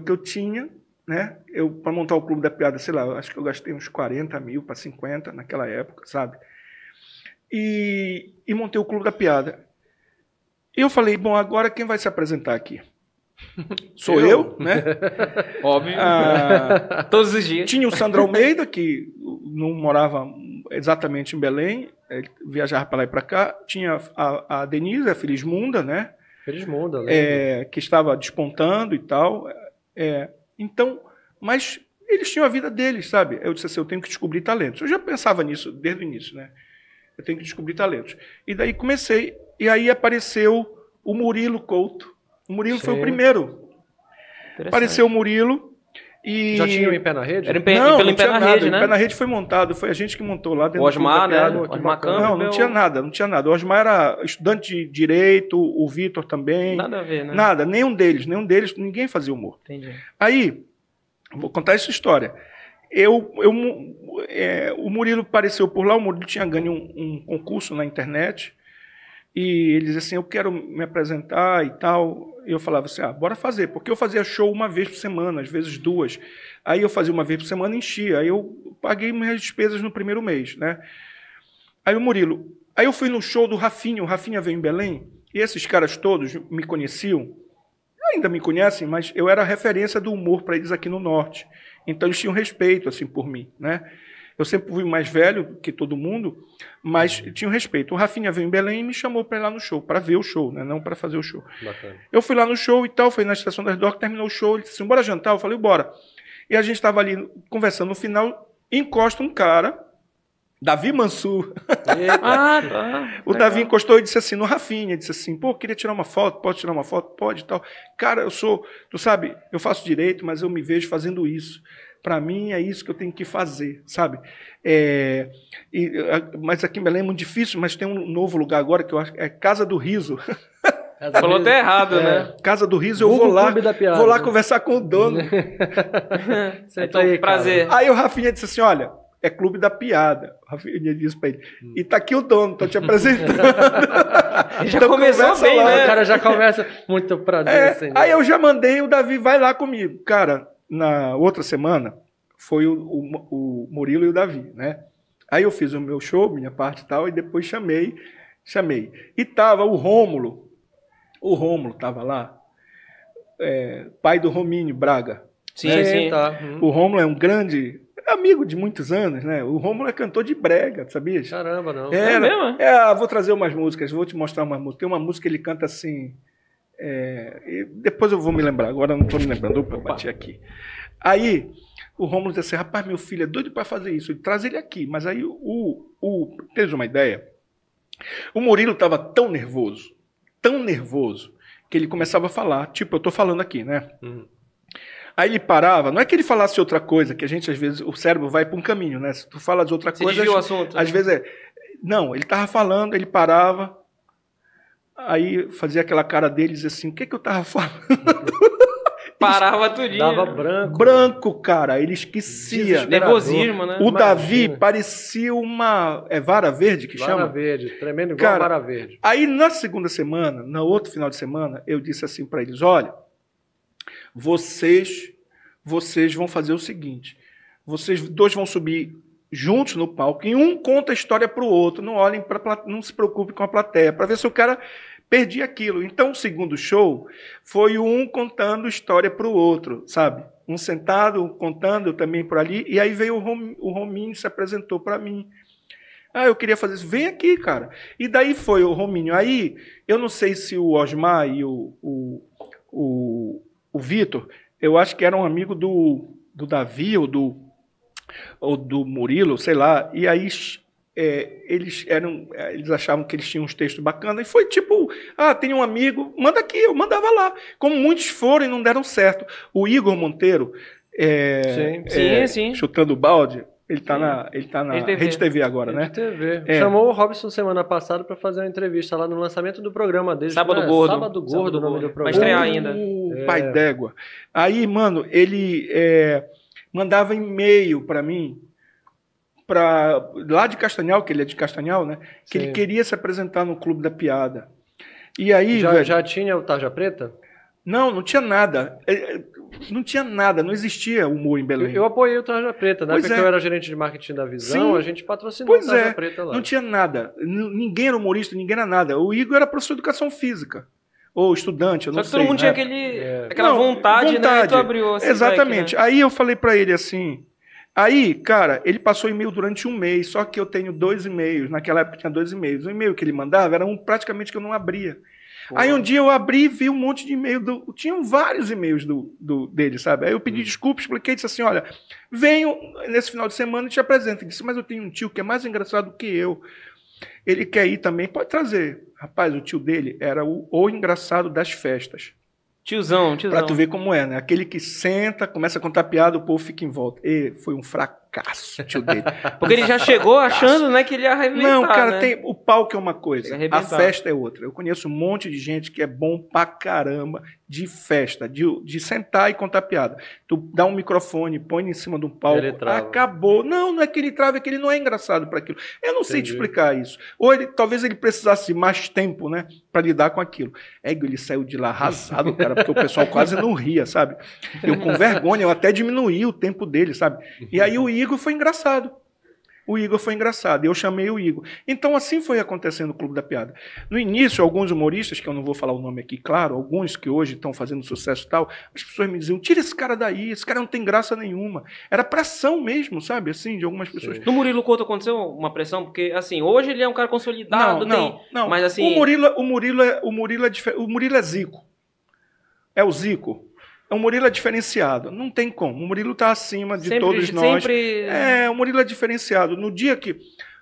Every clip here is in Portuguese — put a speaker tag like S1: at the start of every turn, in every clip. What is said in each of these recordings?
S1: que eu tinha, né? Para montar o Clube da Piada, sei lá, eu acho que eu gastei uns 40 mil para 50 naquela época, sabe? E montei o Clube da Piada. E eu falei, bom, agora quem vai se apresentar aqui? Sou eu, né?
S2: Óbvio. Todos os dias.
S1: Tinha o Sandro Almeida, que não morava exatamente em Belém, ele viajava para lá e para cá. Tinha a Denise, a Felismunda, né?
S3: Felismunda, lembro.
S1: Que estava despontando e tal. Então, mas eles tinham a vida deles, sabe? Eu disse assim, eu tenho que descobrir talentos. Eu já pensava nisso desde o início, né? Eu tenho que descobrir talentos. E daí comecei, e aí apareceu o Murilo Couto. O Murilo foi o primeiro. Apareceu o Murilo e...
S3: Já tinha o Em Pé na Rede?
S2: Era pelo Em Pé na Rede, né?
S1: O Em Pé na Rede foi montado, foi a gente que montou lá dentro
S2: o Osmar,
S1: do Clube da
S2: né?
S1: Piada.
S2: O Osmar Campbell.
S1: Não tinha nada, não tinha nada. O Osmar era estudante de Direito, o Vitor também.
S2: Nada a ver, né?
S1: Nada, nenhum deles, ninguém fazia humor.
S2: Entendi.
S1: Aí, vou contar essa história. O Murilo apareceu por lá, o Murilo tinha ganho um concurso na internet, e ele dizia assim, eu quero me apresentar e tal. E eu falava assim, bora fazer, porque eu fazia show uma vez por semana, às vezes duas. Aí eu fazia uma vez por semana e enchia. Aí eu paguei minhas despesas no primeiro mês, né? Aí o Murilo... Aí eu fui no show do Rafinha, o Rafinha veio em Belém, e esses caras todos me conheciam, ainda me conhecem, mas eu era a referência do humor para eles aqui no Norte. Então eles tinham respeito assim por mim, né? Eu sempre fui mais velho que todo mundo, mas tinham respeito. O Rafinha veio em Belém e me chamou para ir lá no show, para ver o show, né? Não para fazer o show.
S3: Bacana.
S1: Eu fui lá no show e tal, fui na Estação das Docas, terminou o show, ele disse assim, bora jantar? Eu falei, bora. E a gente estava ali conversando, no final encosta um cara, Davi Mansur.
S2: Tá.
S1: O Davi encostou e disse assim, no Rafinha, disse assim, pô, queria tirar uma foto, pode tirar uma foto? Pode e tal. Cara, tu sabe, eu faço direito, mas eu me vejo fazendo isso. Para mim é isso que eu tenho que fazer, sabe? Mas aqui em Belém é muito difícil, mas tem um novo lugar agora que eu acho que é Casa do Riso.
S2: Falou até errado, né?
S1: Casa do Riso, eu vou lá conversar com o dono.
S2: Então, prazer.
S1: Aí o Rafinha disse assim, olha, é Clube da Piada. O Rafinha disse para ele, e tá aqui o dono, tô te apresentando.
S2: Já
S1: então,
S2: começou bem,
S1: lá,
S2: né?
S3: O cara já começa, muito prazer. Assim, né?
S1: Aí eu já mandei, o Davi vai lá comigo. Cara, na outra semana, foi o Murilo e o Davi, né? Aí eu fiz o meu show, minha parte e tal, e depois chamei. E tava o Rômulo tava lá, pai do Romínio Braga.
S2: Sim.
S3: Tá.
S1: O Rômulo é um grande amigo de muitos anos, né? O Rômulo é cantor de brega, sabia?
S3: Caramba, não.
S2: É mesmo?
S1: Vou trazer umas músicas, vou te mostrar umas músicas. Tem uma música que ele canta assim... e depois eu vou me lembrar, agora eu não estou me lembrando, eu bati aqui. Aí o Rômulo disse assim, rapaz, meu filho é doido para fazer isso, ele traz ele aqui. Mas aí, tens uma ideia? O Murilo estava tão nervoso, que ele começava a falar, tipo, eu estou falando aqui, né? Aí ele parava, não é que ele falasse outra coisa, que a gente, às vezes, o cérebro vai para um caminho, né? Se tu fala de outra coisa...
S2: desvia o assunto.
S1: Às vezes Não, ele estava falando, ele parava, aí fazia aquela cara dele e dizia assim, o que eu estava falando?
S2: Parava tudinho.
S3: Dava branco.
S1: Branco, cara, ele esquecia.
S2: Nervosismo, né?
S1: O Davi parecia uma... vara verde que chama?
S3: Vara verde, tremendo igual
S1: cara,
S3: vara verde.
S1: Aí na segunda semana, no outro final de semana, eu disse assim para eles, olha, vocês vão fazer o seguinte, vocês dois vão subir juntos no palco e um conta a história para o outro, não se preocupe com a plateia, para ver se o cara perdia aquilo. Então o segundo show foi um contando história para o outro, sabe? Um sentado, contando também por ali, e aí veio o Rominho, se apresentou para mim. Eu queria fazer isso, vem aqui, cara. E daí foi o Rominho. Aí, eu não sei se o Osmar e o Vitor, eu acho que eram amigos do Davi ou do Murilo, sei lá. E aí eles achavam que eles tinham uns textos bacanas. E foi tipo, tem um amigo, manda aqui, eu mandava lá. Como muitos foram e não deram certo. O Igor Monteiro,
S2: sim.
S1: chutando o balde, ele tá na Rede TV agora, né?
S3: Rede TV. Chamou o Robson semana passada para fazer uma entrevista lá no lançamento do programa dele.
S2: Sábado Gordo.
S3: Sábado Gordo, o nome do programa.
S2: Vai estrear ainda.
S1: Pai d'égua. Aí, mano, ele mandava e-mail para mim, lá de Castanhal, que ele é de Castanhal, né? Que ele queria se apresentar no Clube da Piada. E aí,
S3: já tinha o Tarja Preta?
S1: Não tinha nada. Não tinha nada, não existia humor em Belém.
S3: Eu apoiei o Tarja Preta. Na
S1: Pois
S3: época
S1: é.
S3: que eu era gerente de marketing da Visão,
S1: Sim.
S3: a gente patrocinou
S1: Pois
S3: o Tarja
S1: é,
S3: Preta lá.
S1: não tinha nada. Ninguém era humorista, ninguém era nada. O Igor era professor de educação física. Ou estudante, eu
S2: Só
S1: não
S2: que
S1: sei.
S2: todo mundo
S1: né?
S2: tinha aquela
S1: Não,
S2: vontade, né? E tu abriu assim,
S1: Exatamente.
S2: né?
S1: Aí eu falei pra ele assim. Aí, cara, ele passou e-mail durante um mês, só que eu tenho 2 e-mails. Naquela época tinha 2 e-mails. O e-mail que ele mandava era um praticamente que eu não abria.
S2: Pô.
S1: Aí um dia eu abri e vi um monte de e-mail. Tinham vários e-mails dele, sabe? Aí eu pedi desculpa, expliquei, disse assim: olha, venho nesse final de semana e te apresento. Ele disse: mas eu tenho um tio que é mais engraçado que eu. Ele quer ir também, pode trazer. Rapaz, o tio dele era o engraçado das festas.
S2: Tiozão.
S1: Pra tu ver como é, né? Aquele que senta, começa a contar piada, o povo fica em volta. E foi um fracasso, o tio dele.
S2: Porque ele já chegou achando, né, que ele ia arrebentar,
S1: Não, cara,
S2: né?
S1: tem o palco é uma
S2: Tem
S1: coisa,
S2: que
S1: a
S2: arrebentar.
S1: festa é outra. Eu conheço um monte de gente que é bom pra caramba de festa, de sentar e contar piada. Tu dá um microfone, põe em cima de um palco,
S3: Ele trava.
S1: acabou. Não é que ele trava, é que ele não é engraçado para aquilo. Eu não sei te
S3: Entendi.
S1: explicar isso. Ou talvez ele precisasse mais tempo, né, para lidar com aquilo. Ele saiu de lá arrasado, cara, porque o pessoal quase não ria, sabe? Eu com vergonha, eu até diminuí o tempo dele, sabe? E aí o Igor foi engraçado. O Igor foi engraçado, e eu chamei o Igor. Então, assim foi acontecendo no Clube da Piada. No início, alguns humoristas, que eu não vou falar o nome aqui, claro, alguns que hoje estão fazendo sucesso e tal, as pessoas me diziam: tira esse cara daí, esse cara não tem graça nenhuma. Era pressão mesmo, sabe, assim, de algumas pessoas.
S2: No Murilo Couto aconteceu uma pressão, porque, assim, hoje ele é um cara consolidado,
S1: Não.
S2: mas assim...
S1: O Murilo é Zico. É o Zico. O Murilo é diferenciado. Não tem como. O Murilo está acima de todos nós. O Murilo é diferenciado. No dia que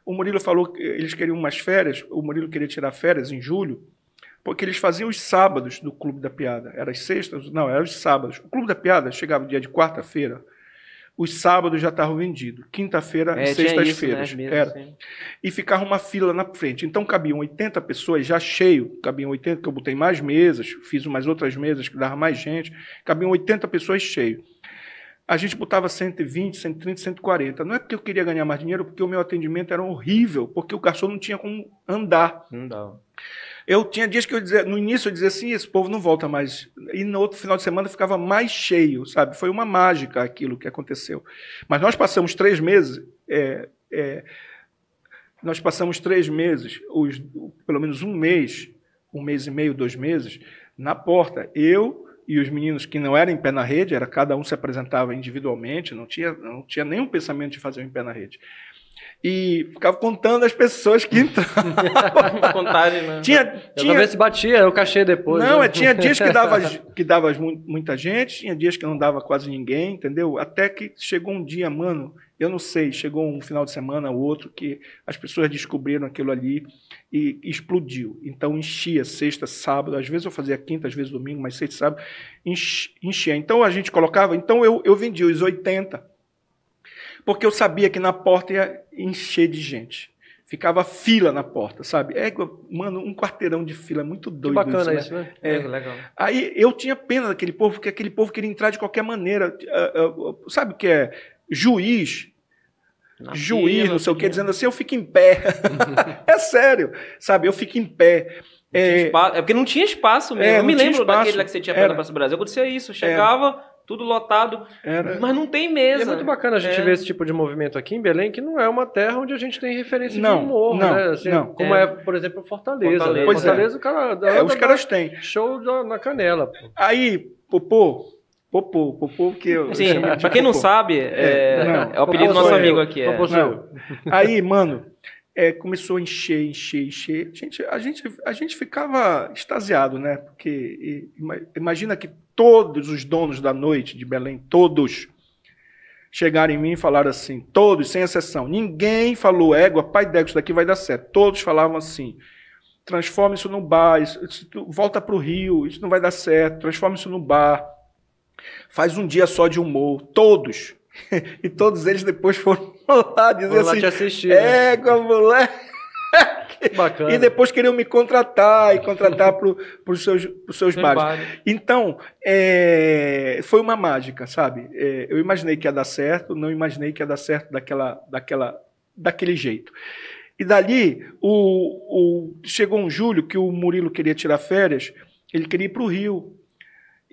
S1: o Murilo falou que eles queriam umas férias, o Murilo queria tirar férias em julho, porque eles faziam os sábados do Clube da Piada. Era as sextas? Não, eram os sábados. O Clube da Piada chegava no dia de quarta-feira, os sábados já estavam vendidos. Quinta-feira e sextas-feiras.
S2: Né,
S1: Era.
S2: assim.
S1: E ficava uma fila na frente. Então cabiam 80 pessoas, já cheio, cabiam 80, que eu botei mais mesas, fiz umas outras mesas que dava mais gente, cabiam 80 pessoas cheio. A gente botava 120, 130, 140. Não é porque eu queria ganhar mais dinheiro, porque o meu atendimento era horrível, porque o garçom não tinha como andar.
S2: Não dava.
S1: Eu tinha dias que eu dizia, no início eu dizia assim: esse povo não volta mais. E no outro final de semana ficava mais cheio, sabe? Foi uma mágica aquilo que aconteceu. Mas nós passamos 3 meses, pelo menos um mês e meio, 2 meses, na porta. Eu e os meninos que não eram em pé na rede, cada um se apresentava individualmente, não tinha nenhum pensamento de fazer um em pé na rede. E ficava contando as pessoas que entravam.
S2: Contagem, né?
S3: Pra ver se batia o cachê depois.
S1: Não,
S3: né?
S1: tinha dias que dava muita gente, tinha dias que não dava quase ninguém, entendeu? Até que chegou um dia, mano, eu não sei, chegou um final de semana ou outro que as pessoas descobriram aquilo ali e explodiu. Então enchia sexta, sábado, às vezes eu fazia quinta, às vezes domingo, mas sexta, sábado, enchia. Então a gente colocava, então eu vendia os 80, porque eu sabia que na porta ia encher de gente. Ficava fila na porta, sabe? Mano, um quarteirão de fila, é muito
S3: Que
S1: doido
S3: bacana
S1: isso, né?
S3: isso, né?
S2: Legal.
S1: Aí eu tinha pena daquele povo, porque aquele povo queria entrar de qualquer maneira. Sabe o que é? Juiz, não sei o que, dizendo assim: eu fico em pé. É sério, sabe? Eu fico em pé.
S2: É porque não tinha espaço mesmo. Eu me lembro daquele lá que você tinha para o Brasil. Acontecia isso, chegava... Tudo lotado, mas não tem mesa.
S3: E é muito bacana a gente ver esse tipo de movimento aqui em Belém, que não é uma terra onde a gente tem referência de humor, né? Assim, como é, por exemplo, Fortaleza. Né?
S1: Pois
S3: Fortaleza, o cara...
S1: os caras têm.
S3: Show na canela. Pô.
S1: Aí, Popô, que eu...
S2: Assim, pra quem não sabe, é o apelido do nosso amigo aqui.
S1: Aí, mano... começou a encher. A gente ficava extasiado, né? Porque imagina que todos os donos da noite de Belém, todos, chegaram em mim e falaram assim, todos, sem exceção. Ninguém falou: égua, pai d'égua, isso daqui vai dar certo. Todos falavam assim: transforma isso no bar, volta para o Rio, isso não vai dar certo, transforma isso no bar, faz um dia só de humor. Todos. E todos eles depois foram lá dizer assim:
S3: te assistir,
S1: égua, moleque.
S3: Bacana.
S1: E depois queriam me contratar para os seus bares. Então, foi uma mágica, sabe? Eu imaginei que ia dar certo, não imaginei que ia dar certo daquele jeito. E dali, chegou um julho que o Murilo queria tirar férias, ele queria ir para o Rio.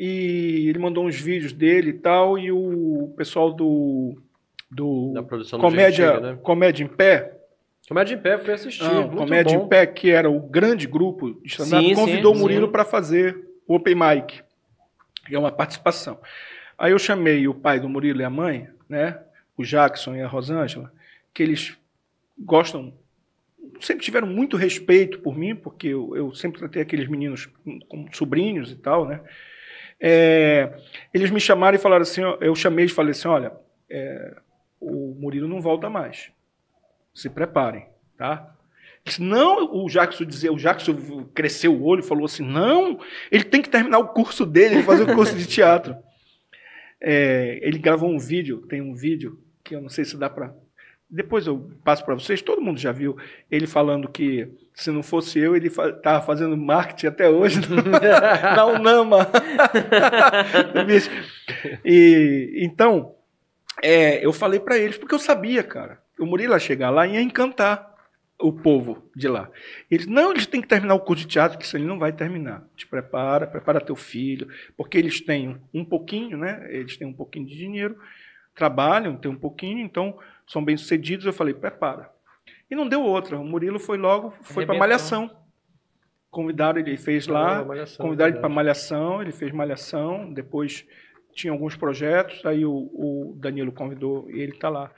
S1: e ele mandou uns vídeos dele e tal, e o pessoal
S3: da produção
S1: Comédia,
S3: do Gentili, né?
S1: Comédia em Pé.
S3: Comédia em Pé, fui assistir.
S1: Não, Comédia em Pé, que era o grande grupo de stand-up, convidou o Murilo para fazer o Open Mic. É uma participação. Aí eu chamei o pai do Murilo e a mãe, né, o Jackson e a Rosângela, que eles gostam, sempre tiveram muito respeito por mim, porque eu sempre tratei aqueles meninos como sobrinhos e tal, né? Eles me chamaram e falaram assim, eu chamei e falei assim, olha, o Murilo não volta mais. Se preparem, tá? Não, o Jackson cresceu o olho e falou assim, não, ele tem que terminar o curso dele, fazer o curso de teatro. Ele gravou um vídeo, tem um vídeo que eu não sei se dá para... Depois eu passo para vocês, todo mundo já viu ele falando que se não fosse eu, ele estava fazendo marketing até hoje na Unama. Então, eu falei para eles, porque eu sabia, cara, o Murilo ia chegar lá e ia encantar o povo de lá. Eles têm que terminar o curso de teatro, que isso ele não vai terminar. Te prepara teu filho, porque eles têm um pouquinho, né? Eles têm um pouquinho de dinheiro, trabalham, têm um pouquinho, então são bem-sucedidos. Eu falei, prepara. E não deu outra. O Murilo foi para Malhação. Convidaram, ele fez lá, convidaram ele para Malhação, ele fez Malhação, depois tinha alguns projetos, aí o Danilo convidou e ele está lá.